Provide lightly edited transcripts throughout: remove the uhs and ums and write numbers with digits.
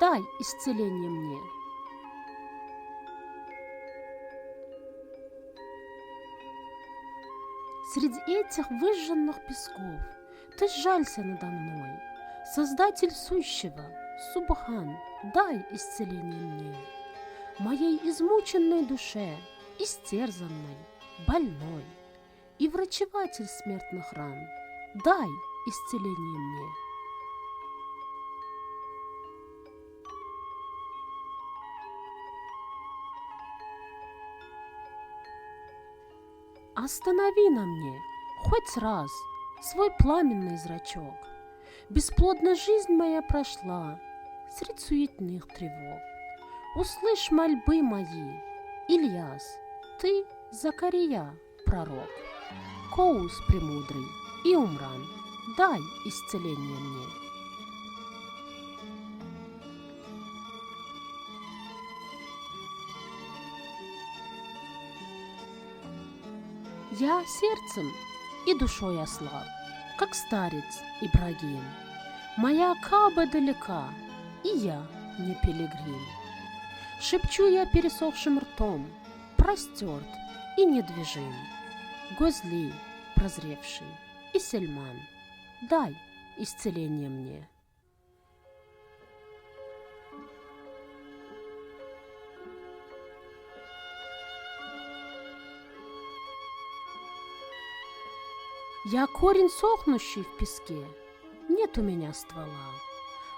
дай исцеление мне. Среди этих выжженных песков ты сжалься надо мной, Создатель сущего, Субхан, дай исцеление мне. Моей измученной душе, истерзанной, больной, и врачеватель смертных ран, дай исцеление мне. Останови на мне хоть раз свой пламенный зрачок. Бесплодна жизнь моя прошла средь суетных тревог. Услышь мольбы мои, Ильяс, ты Закария, пророк, Коус премудрый и Умран, дай исцеление мне. Я сердцем и душой ослаб, как старец Ибрагим. Моя Кааба далека, и я не пилигрим. Шепчу я пересохшим ртом, простерт и недвижим. Гозли, прозревший, и Сельман, дай исцеление мне. Я корень сохнущий в песке, нет у меня ствола.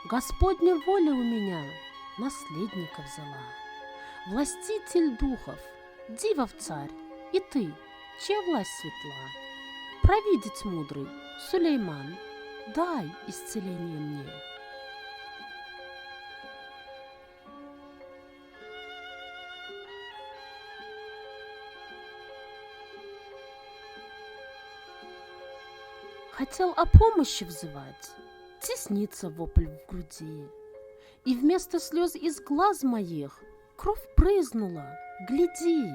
Господня воля у меня наследника взяла. Властитель духов, дивов царь, и ты, чья власть светла. Провидец мудрый, Сулейман, дай исцеление мне. Хотел о помощи взывать, теснится вопль в груди, и вместо слез из глаз моих кровь брызнула, гляди.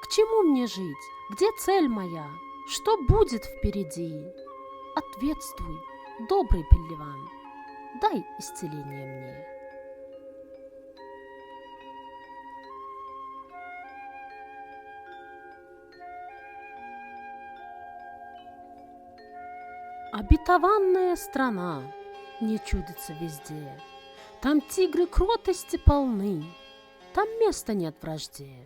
К чему мне жить, где цель моя, что будет впереди? Ответствуй, добрый Пелливан, дай исцеление мне. Обетованная страна не чудится везде. Там тигры кротости полны, там места нет вражде.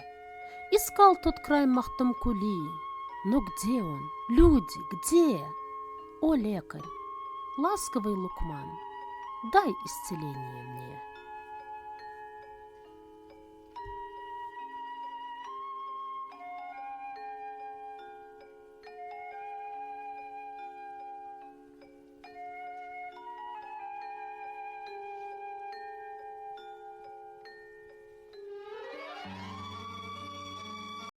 Искал тот край Махтамкули, но где он, люди, где? О, лекарь, ласковый Лукман, дай исцеление мне.